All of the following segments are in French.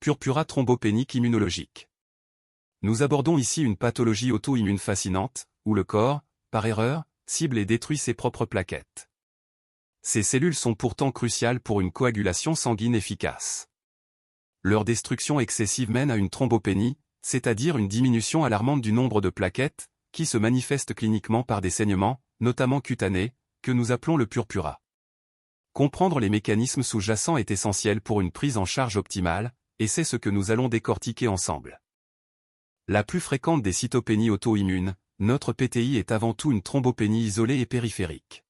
purpura thrombopénique immunologique. Nous abordons ici une pathologie auto-immune fascinante, où le corps, par erreur, cible et détruit ses propres plaquettes. Ces cellules sont pourtant cruciales pour une coagulation sanguine efficace. Leur destruction excessive mène à une thrombopénie, c'est-à-dire une diminution alarmante du nombre de plaquettes, qui se manifeste cliniquement par des saignements, notamment cutanés, que nous appelons le purpura. Comprendre les mécanismes sous-jacents est essentiel pour une prise en charge optimale, et c'est ce que nous allons décortiquer ensemble. La plus fréquente des cytopénies auto-immunes, notre PTI est avant tout une thrombopénie isolée et périphérique.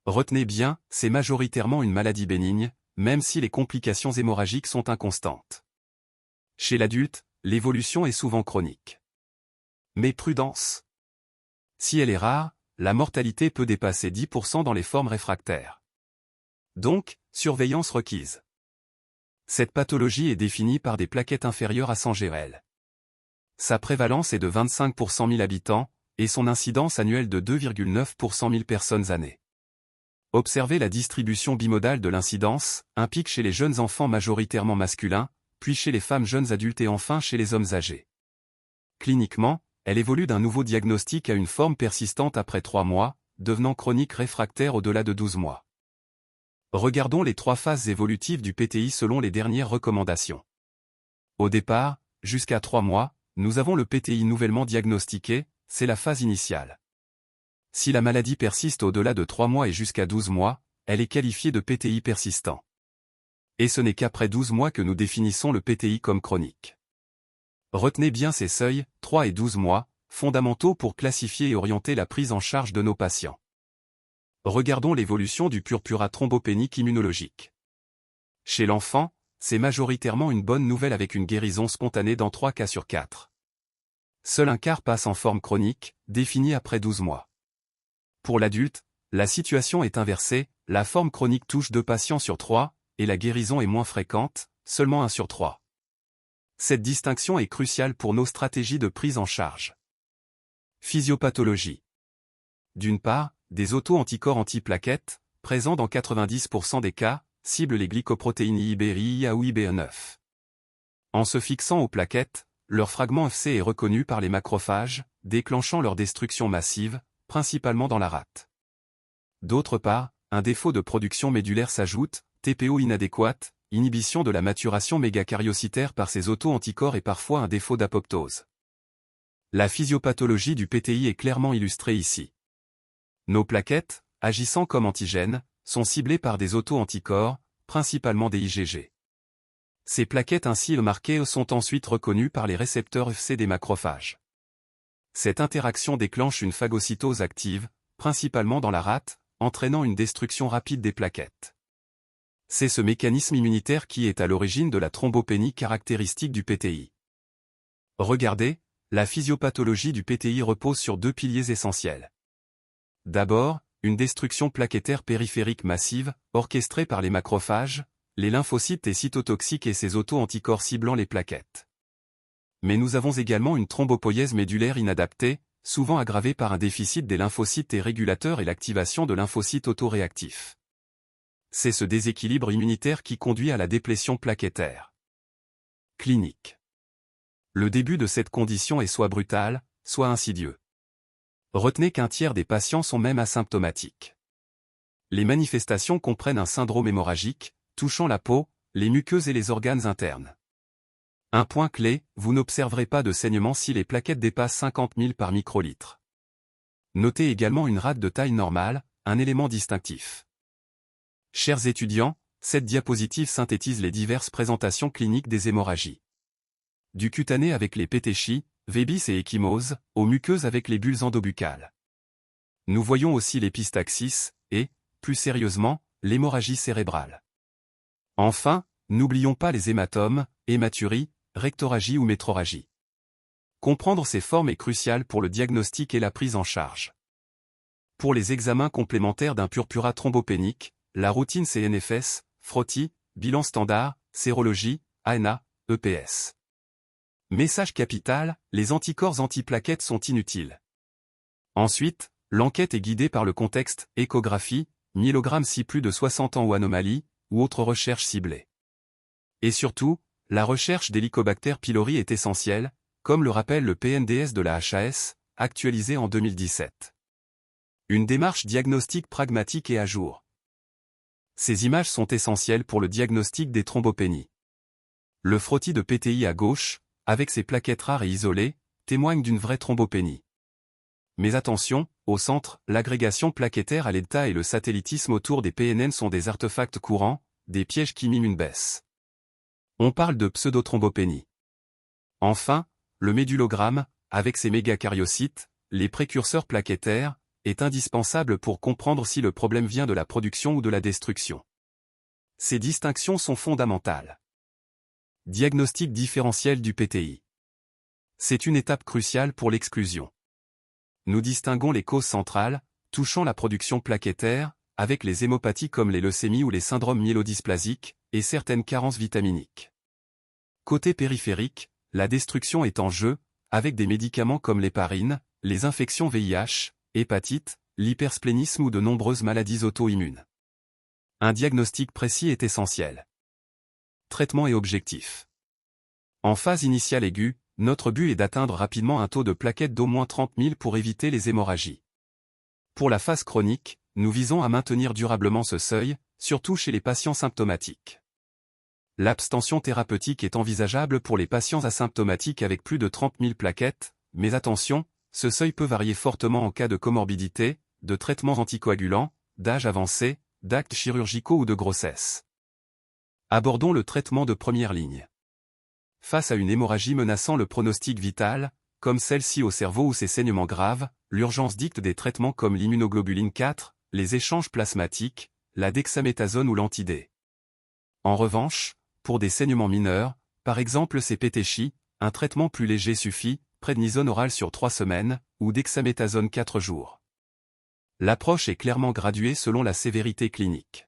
Retenez bien, c'est majoritairement une maladie bénigne, même si les complications hémorragiques sont inconstantes. Chez l'adulte, l'évolution est souvent chronique. Mais prudence! Si elle est rare, la mortalité peut dépasser 10% dans les formes réfractaires. Donc, surveillance requise. Cette pathologie est définie par des plaquettes inférieures à 100 GRL. Sa prévalence est de 25 pour 100 000 habitants, et son incidence annuelle de 2,9 pour 100 000 personnes années. Observer la distribution bimodale de l'incidence, un pic chez les jeunes enfants majoritairement masculins, puis chez les femmes jeunes adultes et enfin chez les hommes âgés. Cliniquement, elle évolue d'un nouveau diagnostic à une forme persistante après 3 mois, devenant chronique réfractaire au-delà de 12 mois. Regardons les 3 phases évolutives du PTI selon les dernières recommandations. Au départ, jusqu'à 3 mois, nous avons le PTI nouvellement diagnostiqué, c'est la phase initiale. Si la maladie persiste au-delà de 3 mois et jusqu'à 12 mois, elle est qualifiée de PTI persistant. Et ce n'est qu'après 12 mois que nous définissons le PTI comme chronique. Retenez bien ces seuils, 3 et 12 mois, fondamentaux pour classifier et orienter la prise en charge de nos patients. Regardons l'évolution du purpura thrombopénique immunologique. Chez l'enfant, c'est majoritairement une bonne nouvelle avec une guérison spontanée dans 3 cas sur 4. Seul un quart passe en forme chronique, définie après 12 mois. Pour l'adulte, la situation est inversée, la forme chronique touche 2 patients sur 3, et la guérison est moins fréquente, seulement 1 sur 3. Cette distinction est cruciale pour nos stratégies de prise en charge. Physiopathologie. D'une part, des auto-anticorps anti-plaquettes, présents dans 90% des cas, ciblent les glycoprotéines IBRIA ou IBE9. En se fixant aux plaquettes, leur fragment FC est reconnu par les macrophages, déclenchant leur destruction massive, principalement dans la rate. D'autre part, un défaut de production médulaire s'ajoute, TPO inadéquate, inhibition de la maturation mégacariocytaire par ces auto-anticorps et parfois un défaut d'apoptose. La physiopathologie du PTI est clairement illustrée ici. Nos plaquettes, agissant comme antigènes, sont ciblées par des auto-anticorps, principalement des IgG. Ces plaquettes ainsi marquées sont ensuite reconnues par les récepteurs FC des macrophages. Cette interaction déclenche une phagocytose active, principalement dans la rate, entraînant une destruction rapide des plaquettes. C'est ce mécanisme immunitaire qui est à l'origine de la thrombopénie caractéristique du PTI. Regardez, la physiopathologie du PTI repose sur 2 piliers essentiels. D'abord, une destruction plaquettaire périphérique massive, orchestrée par les macrophages, les lymphocytes et cytotoxiques et ces auto-anticorps ciblant les plaquettes. Mais nous avons également une thrombopoïèse médulaire inadaptée, souvent aggravée par un déficit des lymphocytes T régulateurs et l'activation de lymphocytes autoréactifs. C'est ce déséquilibre immunitaire qui conduit à la déplétion plaquettaire. Clinique. Le début de cette condition est soit brutal, soit insidieux. Retenez qu'un tiers des patients sont même asymptomatiques. Les manifestations comprennent un syndrome hémorragique, touchant la peau, les muqueuses et les organes internes. Un point clé, vous n'observerez pas de saignement si les plaquettes dépassent 50 000 par microlitre. Notez également une rate de taille normale, un élément distinctif. Chers étudiants, cette diapositive synthétise les diverses présentations cliniques des hémorragies. Du cutané avec les pétéchies, vébis et échymoses, aux muqueuses avec les bulles endobuccales. Nous voyons aussi l'épistaxis, et, plus sérieusement, l'hémorragie cérébrale. Enfin, n'oublions pas les hématomes, hématuries, rectorragie ou métrorragie. Comprendre ces formes est crucial pour le diagnostic et la prise en charge. Pour les examens complémentaires d'un purpura thrombopénique, la routine CNFS, frottis, bilan standard, sérologie, ANA, EPS. Message capital, les anticorps antiplaquettes sont inutiles. Ensuite, l'enquête est guidée par le contexte, échographie, myélogramme si plus de 60 ans ou anomalie, ou autre recherche ciblée. Et surtout, la recherche d'Helicobacter pylori est essentielle, comme le rappelle le PNDS de la HAS, actualisé en 2017. Une démarche diagnostique pragmatique et à jour. Ces images sont essentielles pour le diagnostic des thrombopénies. Le frottis de PTI à gauche, avec ses plaquettes rares et isolées, témoigne d'une vraie thrombopénie. Mais attention, au centre, l'agrégation plaquettaire à l'état et le satellitisme autour des PNN sont des artefacts courants, des pièges qui miment une baisse. On parle de pseudothrombopénie. Enfin, le médulogramme, avec ses mégacaryocytes, les précurseurs plaquettaires, est indispensable pour comprendre si le problème vient de la production ou de la destruction. Ces distinctions sont fondamentales. Diagnostic différentiel du PTI. C'est une étape cruciale pour l'exclusion. Nous distinguons les causes centrales, touchant la production plaquettaire, avec les hémopathies comme les leucémies ou les syndromes myélodysplasiques, et certaines carences vitaminiques. Côté périphérique, la destruction est en jeu, avec des médicaments comme l'héparine, les infections VIH, hépatite, l'hypersplénisme ou de nombreuses maladies auto-immunes. Un diagnostic précis est essentiel. Traitement et objectif. En phase initiale aiguë, notre but est d'atteindre rapidement un taux de plaquettes d'au moins 30 000 pour éviter les hémorragies. Pour la phase chronique, nous visons à maintenir durablement ce seuil, surtout chez les patients symptomatiques. L'abstention thérapeutique est envisageable pour les patients asymptomatiques avec plus de 30 000 plaquettes, mais attention, ce seuil peut varier fortement en cas de comorbidité, de traitements anticoagulants, d'âge avancé, d'actes chirurgicaux ou de grossesse. Abordons le traitement de première ligne. Face à une hémorragie menaçant le pronostic vital, comme celle-ci au cerveau ou ses saignements graves, l'urgence dicte des traitements comme l'immunoglobuline 4, les échanges plasmatiques, la dexaméthasone ou l'anti-D. En revanche, pour des saignements mineurs, par exemple ces pétéchies, un traitement plus léger suffit, prednisone orale sur 3 semaines, ou dexaméthasone 4 jours. L'approche est clairement graduée selon la sévérité clinique.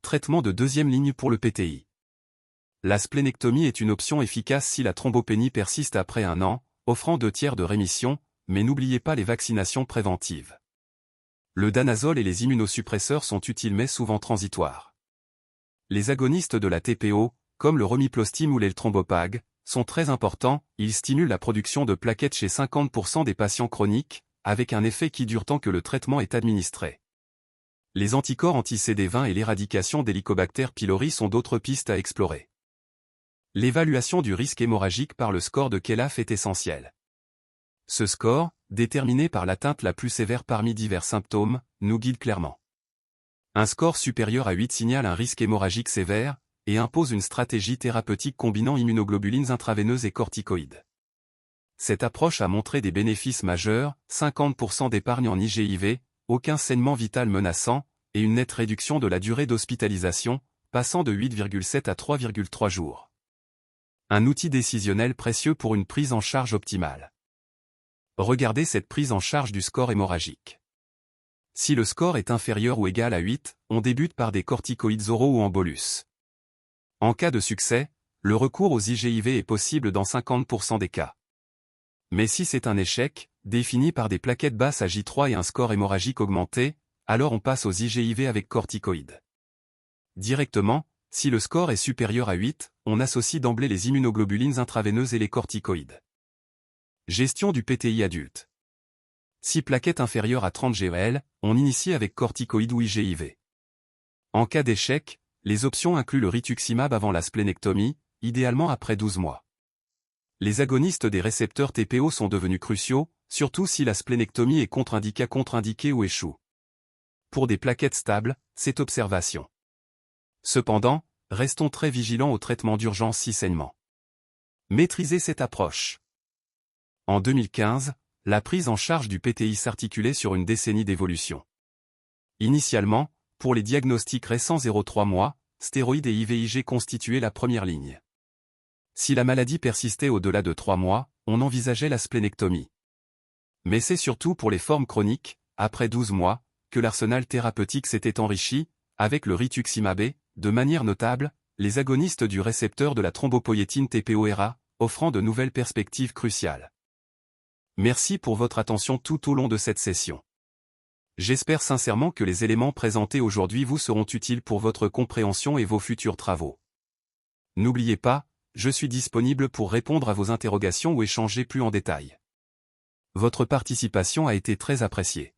Traitement de deuxième ligne pour le PTI. La splénectomie est une option efficace si la thrombopénie persiste après 1 an, offrant 2/3 de rémission, mais n'oubliez pas les vaccinations préventives. Le danazol et les immunosuppresseurs sont utiles mais souvent transitoires. Les agonistes de la TPO, comme le romiplostim ou l'eltrombopag, sont très importants, ils stimulent la production de plaquettes chez 50% des patients chroniques, avec un effet qui dure tant que le traitement est administré. Les anticorps anti-CD20 et l'éradication d'Helicobacter pylori sont d'autres pistes à explorer. L'évaluation du risque hémorragique par le score de Kelaff est essentielle. Ce score, déterminé par l'atteinte la plus sévère parmi divers symptômes, nous guide clairement. Un score supérieur à 8 signale un risque hémorragique sévère, et impose une stratégie thérapeutique combinant immunoglobulines intraveineuses et corticoïdes. Cette approche a montré des bénéfices majeurs, 50% d'épargne en IGIV, aucun saignement vital menaçant, et une nette réduction de la durée d'hospitalisation, passant de 8,7 à 3,3 jours. Un outil décisionnel précieux pour une prise en charge optimale. Regardez cette prise en charge du score hémorragique. Si le score est inférieur ou égal à 8, on débute par des corticoïdes oraux ou en bolus. En cas de succès, le recours aux IGIV est possible dans 50% des cas. Mais si c'est un échec, défini par des plaquettes basses à J3 et un score hémorragique augmenté, alors on passe aux IGIV avec corticoïdes. Directement, si le score est supérieur à 8, on associe d'emblée les immunoglobulines intraveineuses et les corticoïdes. Gestion du PTI adulte. Si plaquette inférieure à 30 GEL, on initie avec corticoïdes ou IGIV. En cas d'échec, les options incluent le rituximab avant la splénectomie, idéalement après 12 mois. Les agonistes des récepteurs TPO sont devenus cruciaux, surtout si la splénectomie est contre-indiquée ou échoue. Pour des plaquettes stables, c'est observation. Cependant, restons très vigilants au traitement d'urgence si saignement. Maîtrisez cette approche. En 2015, la prise en charge du PTI s'articulait sur une décennie d'évolution. Initialement, pour les diagnostics récents 0-3 mois, stéroïdes et IVIG constituaient la première ligne. Si la maladie persistait au-delà de 3 mois, on envisageait la splénectomie. Mais c'est surtout pour les formes chroniques, après 12 mois, que l'arsenal thérapeutique s'était enrichi, avec le rituximab et, de manière notable, les agonistes du récepteur de la thrombopoïétine TPO-RA, offrant de nouvelles perspectives cruciales. Merci pour votre attention tout au long de cette session. J'espère sincèrement que les éléments présentés aujourd'hui vous seront utiles pour votre compréhension et vos futurs travaux. N'oubliez pas, je suis disponible pour répondre à vos interrogations ou échanger plus en détail. Votre participation a été très appréciée.